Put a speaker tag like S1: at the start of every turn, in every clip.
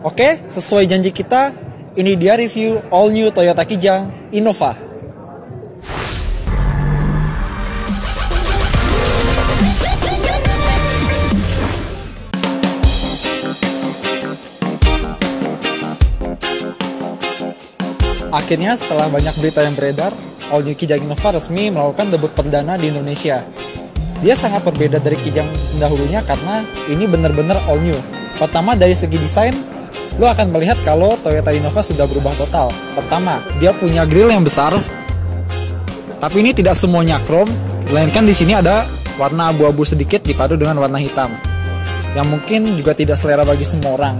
S1: Oke, sesuai janji kita, ini dia review all new Toyota Kijang Innova. Akhirnya setelah banyak berita yang beredar, all new Kijang Innova resmi melakukan debut perdana di Indonesia. Dia sangat berbeda dari Kijang pendahulunya karena ini benar-benar all new. Pertama, dari segi desain, lo akan melihat kalau Toyota Innova sudah berubah total. Pertama, dia punya grill yang besar, tapi ini tidak semuanya chrome, melainkan di sini ada warna abu-abu sedikit dipadu dengan warna hitam, yang mungkin juga tidak selera bagi semua orang.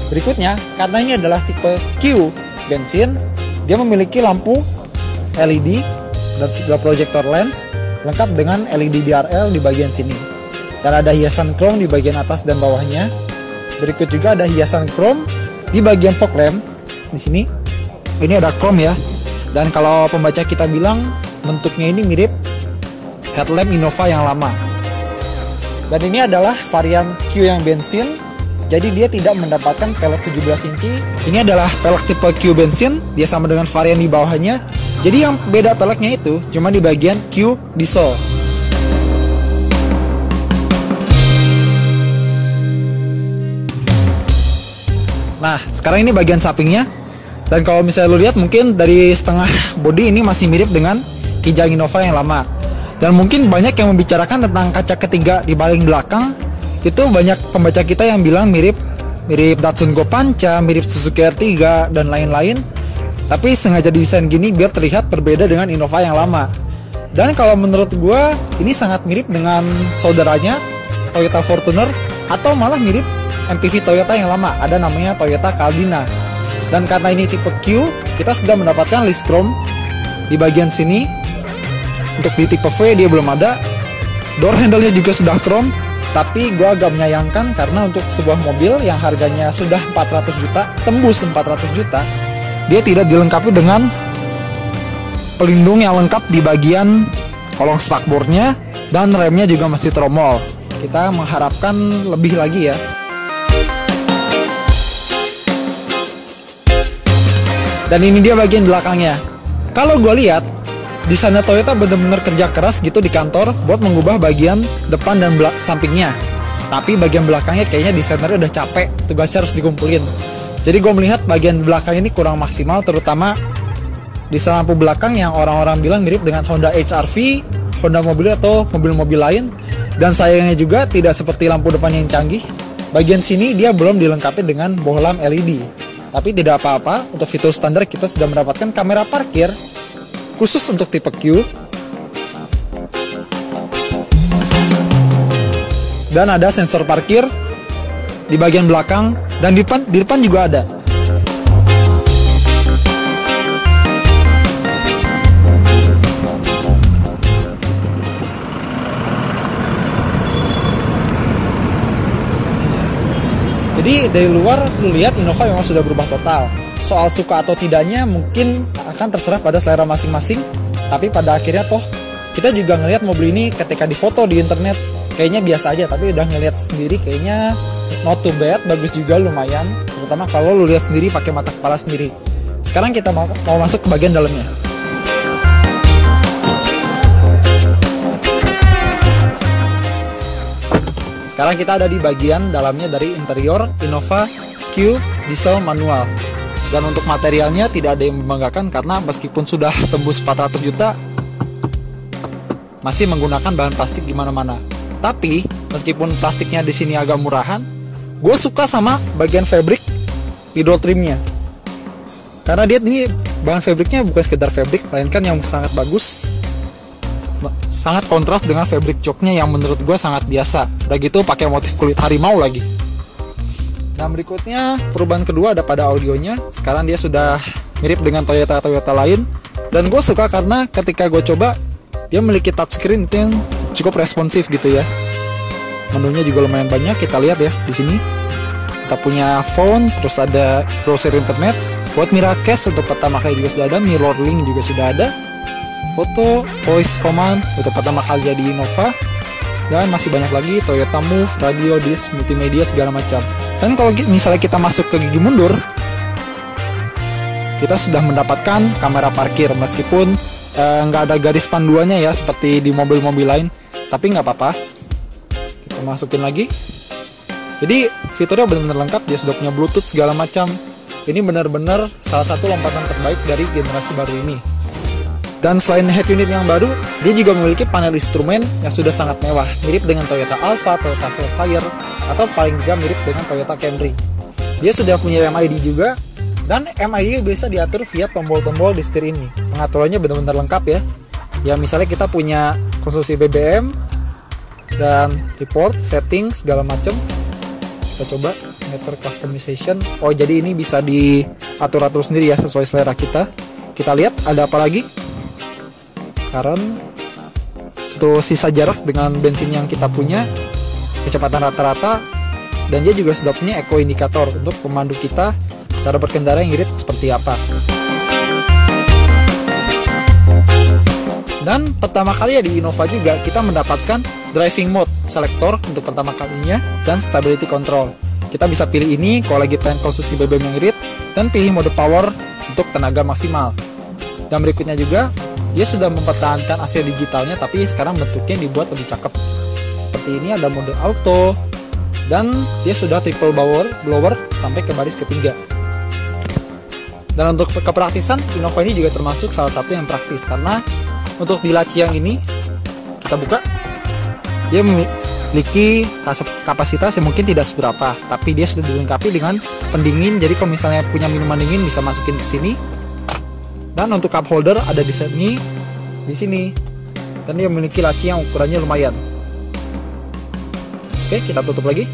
S1: Berikutnya, karena ini adalah tipe Q bensin, dia memiliki lampu LED dan juga proyektor lens, lengkap dengan LED DRL di bagian sini. Dan ada hiasan chrome di bagian atas dan bawahnya. Berikut juga ada hiasan chrome di bagian fog lamp di sini. Ini ada chrome ya. Dan kalau pembaca kita bilang bentuknya ini mirip headlamp Innova yang lama. Dan ini adalah varian Q yang bensin. Jadi dia tidak mendapatkan pelek 17 inci. Ini adalah pelek tipe Q bensin. Dia sama dengan varian di bawahnya. Jadi yang beda peleknya itu cuma di bagian Q diesel. Nah, sekarang ini bagian sampingnya. Dan kalau misalnya lo lihat, mungkin dari setengah bodi ini masih mirip dengan Kijang Innova yang lama. Dan mungkin banyak yang membicarakan tentang kaca ketiga di paling belakang. Itu banyak pembaca kita yang bilang mirip Datsun Go Pancha, mirip Suzuki R3, dan lain-lain. Tapi sengaja didesain gini biar terlihat berbeda dengan Innova yang lama. Dan kalau menurut gue, ini sangat mirip dengan saudaranya Toyota Fortuner, atau malah mirip MPV Toyota yang lama, ada namanya Toyota Caldina. Dan karena ini tipe Q, kita sudah mendapatkan list chrome di bagian sini. Untuk di tipe V dia belum ada. Door handle-nya juga sudah chrome, tapi gue agak menyayangkan karena untuk sebuah mobil yang harganya sudah 400 juta, tembus 400 juta, dia tidak dilengkapi dengan pelindung yang lengkap di bagian kolong spakbornya, dan remnya juga masih tromol. Kita mengharapkan lebih lagi ya. Dan ini dia bagian belakangnya. Kalau gue lihat, desainer Toyota benar-benar kerja keras gitu di kantor buat mengubah bagian depan dan sampingnya. Tapi bagian belakangnya kayaknya desainernya udah capek, tugasnya harus dikumpulin. Jadi gue melihat bagian belakang ini kurang maksimal, terutama desain lampu belakang yang orang-orang bilang mirip dengan Honda HR-V, Honda mobil atau mobil-mobil lain. Dan sayangnya juga tidak seperti lampu depan yang canggih. Bagian sini dia belum dilengkapi dengan bohlam LED. Tapi tidak apa-apa, untuk fitur standar kita sudah mendapatkan kamera parkir khusus untuk tipe Q. Dan ada sensor parkir di bagian belakang, dan di depan juga ada. Jadi dari luar lu lihat Innova memang sudah berubah total. Soal suka atau tidaknya mungkin akan terserah pada selera masing-masing. Tapi pada akhirnya toh kita juga ngelihat mobil ini ketika difoto di internet kayaknya biasa aja, tapi udah ngelihat sendiri kayaknya not too bad, bagus juga lumayan. Terutama kalau lu lihat sendiri pakai mata kepala sendiri. Sekarang kita mau masuk ke bagian dalamnya. Sekarang kita ada di bagian dalamnya dari interior Innova Q diesel manual. Dan untuk materialnya tidak ada yang membanggakan karena meskipun sudah tembus 400 juta, masih menggunakan bahan plastik di mana-mana. Tapi meskipun plastiknya di sini agak murahan, gue suka sama bagian fabric di door trimnya. Karena dia ini bahan fabriknya bukan sekedar fabric, melainkan yang sangat bagus. Sangat kontras dengan fabric joknya yang menurut gue sangat biasa. Udah gitu pakai motif kulit harimau lagi. Nah, berikutnya perubahan kedua ada pada audionya. Sekarang dia sudah mirip dengan Toyota lain. Dan gue suka karena ketika gue coba, dia memiliki touchscreen itu yang cukup responsif gitu ya. Menunya juga lumayan banyak, kita lihat ya di sini. Kita punya phone, terus ada browser internet. Buat Miracast untuk pertama kali juga sudah ada, mirroring juga sudah ada. Foto, voice command untuk pertama kali jadi Innova. Dan masih banyak lagi, Toyota Move, radio, disk, multimedia, segala macam. Dan kalau misalnya kita masuk ke gigi mundur, kita sudah mendapatkan kamera parkir, meskipun nggak ada garis panduannya ya seperti di mobil-mobil lain, tapi nggak apa-apa. Kita masukin lagi. Jadi fiturnya benar-benar lengkap, dia sudah punya Bluetooth segala macam. Ini benar-benar salah satu lompatan terbaik dari generasi baru ini. Dan selain head unit yang baru, dia juga memiliki panel instrumen yang sudah sangat mewah, mirip dengan Toyota Alphard, Toyota Velfire, atau paling tidak mirip dengan Toyota Camry. Dia sudah punya MID juga, dan MID bisa diatur via tombol-tombol di setir ini. Pengaturannya benar-benar lengkap ya. Ya misalnya kita punya konsumsi BBM, dan report, setting, segala macam. Kita coba meter customization. Oh jadi ini bisa diatur-atur sendiri ya sesuai selera kita. Kita lihat ada apa lagi. Current, itu sisa jarak dengan bensin yang kita punya, kecepatan rata-rata, dan dia juga sudah punya eco indikator untuk memandu kita cara berkendara yang irit seperti apa. Dan pertama kali ya di Innova juga kita mendapatkan driving mode selector untuk pertama kalinya, dan stability control. Kita bisa pilih ini kalau lagi pengen konsumsi BBM yang irit, dan pilih mode power untuk tenaga maksimal. Dan berikutnya juga dia sudah mempertahankan AC digitalnya, tapi sekarang bentuknya dibuat lebih cakep. Seperti ini ada mode auto, dan dia sudah triple blower sampai ke baris ketiga. Dan untuk kepraktisan, Innova ini juga termasuk salah satu yang praktis, karena untuk di laci yang ini kita buka, dia memiliki kapasitas yang mungkin tidak seberapa, tapi dia sudah dilengkapi dengan pendingin. Jadi kalau misalnya punya minuman dingin bisa masukin ke sini. Dan untuk cup holder ada di sini, dan dia memiliki laci yang ukurannya lumayan. Oke, kita tutup lagi.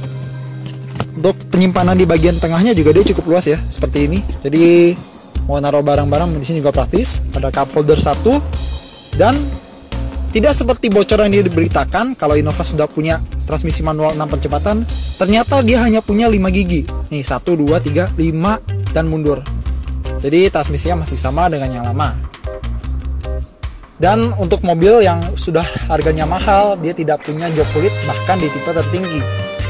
S1: Untuk penyimpanan di bagian tengahnya juga dia cukup luas ya, seperti ini. Jadi mau naruh barang-barang di sini juga praktis. Ada cup holder 1, dan tidak seperti bocoran yang diberitakan kalau Innova sudah punya transmisi manual 6 percepatan. Ternyata dia hanya punya 5 gigi. Nih 1, 2, 3, 5 dan mundur. Jadi transmisinya masih sama dengan yang lama. Dan untuk mobil yang sudah harganya mahal, dia tidak punya jok kulit bahkan di tipe tertinggi.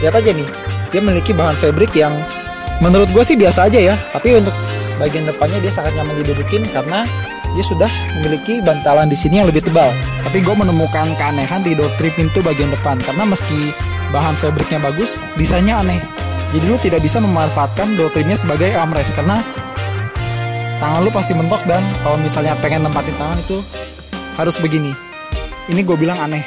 S1: Lihat aja nih, dia memiliki bahan fabric yang menurut gue sih biasa aja ya. Tapi untuk bagian depannya dia sangat nyaman didudukin karena dia sudah memiliki bantalan di sini yang lebih tebal. Tapi gue menemukan keanehan di door trim pintu bagian depan, karena meski bahan fabricnya bagus, desainnya aneh. Jadi lu tidak bisa memanfaatkan door trimnya sebagai armrest karena tangan lu pasti mentok, dan kalau misalnya pengen tempatin tangan itu harus begini. Ini gue bilang aneh.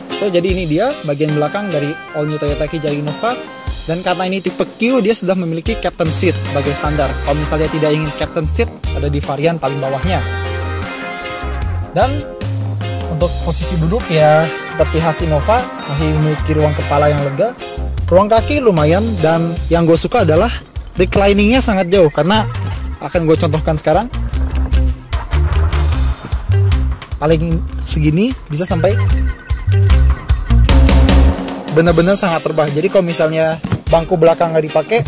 S1: So jadi ini dia bagian belakang dari all new Toyota Kijang Innova. Dan karena ini tipe Q, dia sudah memiliki captain seat sebagai standar. Kalau misalnya tidak ingin captain seat, ada di varian paling bawahnya. Dan untuk posisi duduk ya seperti khas Innova, masih memiliki ruang kepala yang lega, ruang kaki lumayan, dan yang gue suka adalah recliningnya sangat jauh, karena akan gue contohkan sekarang. Paling segini bisa sampai benar-benar sangat terbang. Jadi kalau misalnya bangku belakang nggak dipakai,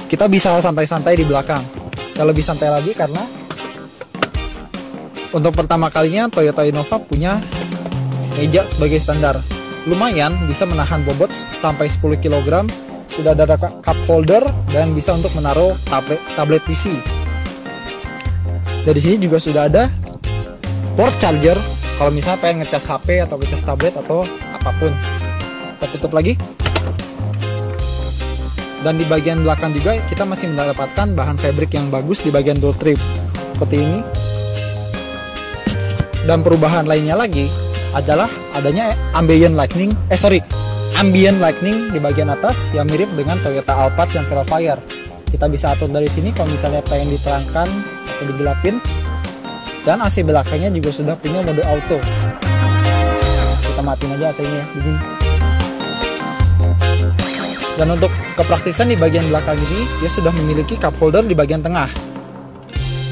S1: kita bisa santai-santai di belakang. Dan lebih santai lagi karena untuk pertama kalinya Toyota Innova punya meja sebagai standar. Lumayan bisa menahan bobot sampai 10 kg. Sudah ada cup holder dan bisa untuk menaruh tablet PC. Dari sini juga sudah ada port charger kalau misalnya pengen ngecas HP atau ngecas tablet atau apapun. Kita tutup lagi. Dan di bagian belakang juga kita masih mendapatkan bahan fabric yang bagus di bagian door trim seperti ini. Dan perubahan lainnya lagi adalah adanya ambient lighting di bagian atas yang mirip dengan Toyota Alphard dan Velfire. Kita bisa atur dari sini kalau misalnya pengen diterangkan atau digelapin. Dan AC belakangnya juga sudah punya mode auto. Kita matiin aja AC-nya ya. Dan untuk kepraktisan di bagian belakang ini, dia sudah memiliki cup holder di bagian tengah.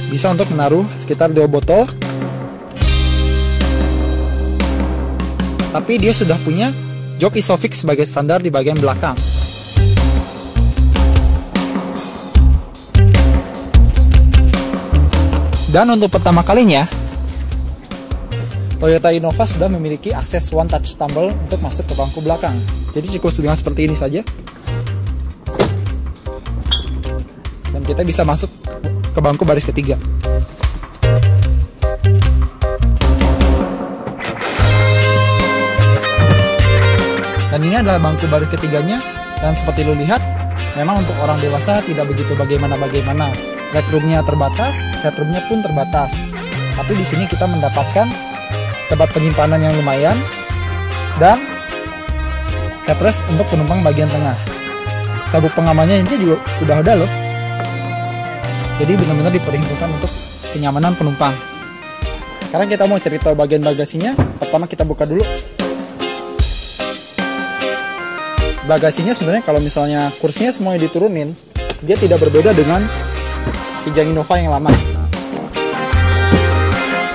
S1: Bisa untuk menaruh sekitar 2 botol. Tapi dia sudah punya jok Isofix sebagai standar di bagian belakang. Dan untuk pertama kalinya, Toyota Innova sudah memiliki akses One Touch Tumble untuk masuk ke bangku belakang. Jadi cukup dengan seperti ini saja. Dan kita bisa masuk ke bangku baris ketiga. Dan ini adalah bangku baris ketiganya. Dan seperti lo lihat, memang untuk orang dewasa tidak begitu bagaimana-bagaimana. Legroomnya terbatas, headroomnya pun terbatas. Tapi di sini kita mendapatkan tempat penyimpanan yang lumayan dan headrest untuk penumpang bagian tengah. Sabuk pengamannya ini juga udah ada loh. Jadi benar-benar diperhitungkan untuk kenyamanan penumpang. Sekarang kita mau cerita bagian bagasinya. Pertama kita buka dulu. Bagasinya sebenarnya kalau misalnya kursinya semuanya diturunin, dia tidak berbeda dengan Kijang Innova yang lama.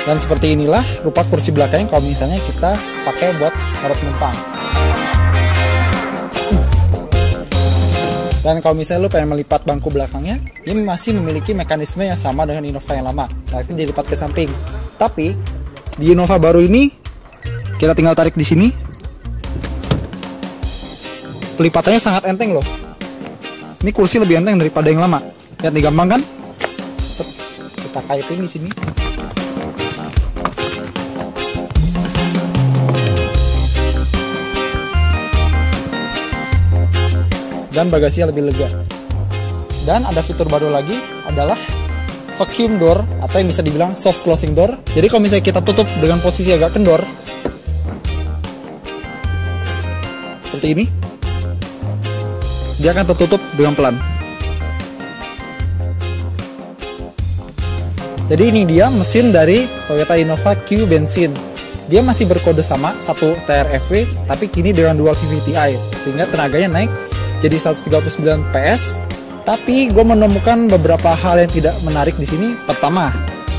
S1: Dan seperti inilah rupa kursi belakangnya kalau misalnya kita pakai buat naruh penumpang. Dan kalau misalnya lu pengen melipat bangku belakangnya, ini masih memiliki mekanisme yang sama dengan Innova yang lama. Nah, itu dilipat ke samping. Tapi di Innova baru ini kita tinggal tarik di sini. Pelipatannya sangat enteng loh. Ini kursi lebih enteng daripada yang lama. Lihat nih, gampang kan? Kita kaitin di sini. Dan bagasinya lebih lega. Dan ada fitur baru lagi adalah vacuum door atau yang bisa dibilang soft closing door. Jadi kalau misalnya kita tutup dengan posisi agak kendor seperti ini, dia akan tertutup dengan pelan. Jadi ini dia mesin dari Toyota Innova Q bensin. Dia masih berkode sama 1 TRFW, tapi kini dengan dual VVT-i, sehingga tenaganya naik jadi 139 PS. Tapi gue menemukan beberapa hal yang tidak menarik di sini. Pertama,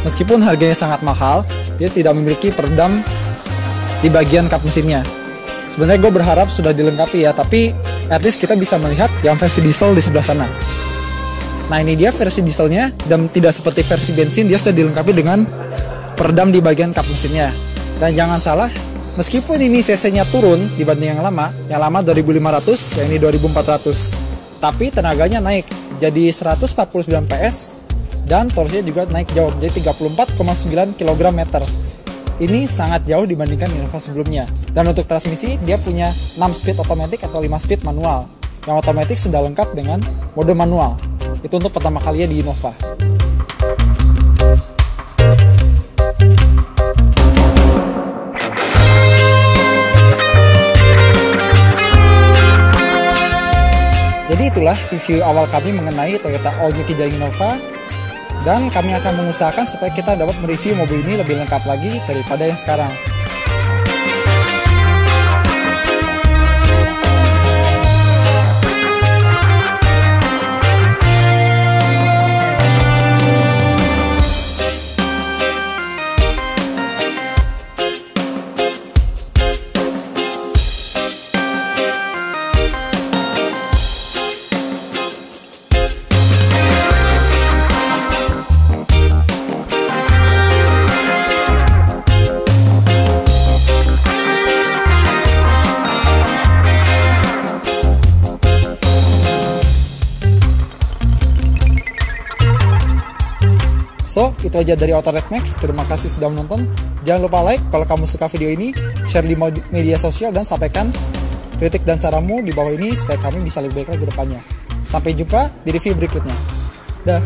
S1: meskipun harganya sangat mahal, dia tidak memiliki peredam di bagian kap mesinnya. Sebenarnya gue berharap sudah dilengkapi ya, tapi at least kita bisa melihat yang versi diesel di sebelah sana. Nah ini dia versi dieselnya, dan tidak seperti versi bensin, dia sudah dilengkapi dengan peredam di bagian kap mesinnya. Dan jangan salah, meskipun ini cc-nya turun dibanding yang lama 2500, yang ini 2400, tapi tenaganya naik jadi 149 PS, dan torsinya juga naik jauh, jadi 34,9 kg/m. Ini sangat jauh dibandingkan Innova sebelumnya. Dan untuk transmisi, dia punya 6 speed otomatis atau 5 speed manual. Yang otomatis sudah lengkap dengan mode manual. Itu untuk pertama kalinya di Innova. Jadi itulah review awal kami mengenai Toyota All New Kijang Innova. Dan kami akan mengusahakan supaya kita dapat mereview mobil ini lebih lengkap lagi daripada yang sekarang. So, itu aja dari Autored Max. Terima kasih sudah menonton. Jangan lupa like kalau kamu suka video ini, share di media sosial, dan sampaikan kritik dan saranmu di bawah ini supaya kami bisa lebih baik lagi ke depannya. Sampai jumpa di review berikutnya. Dah.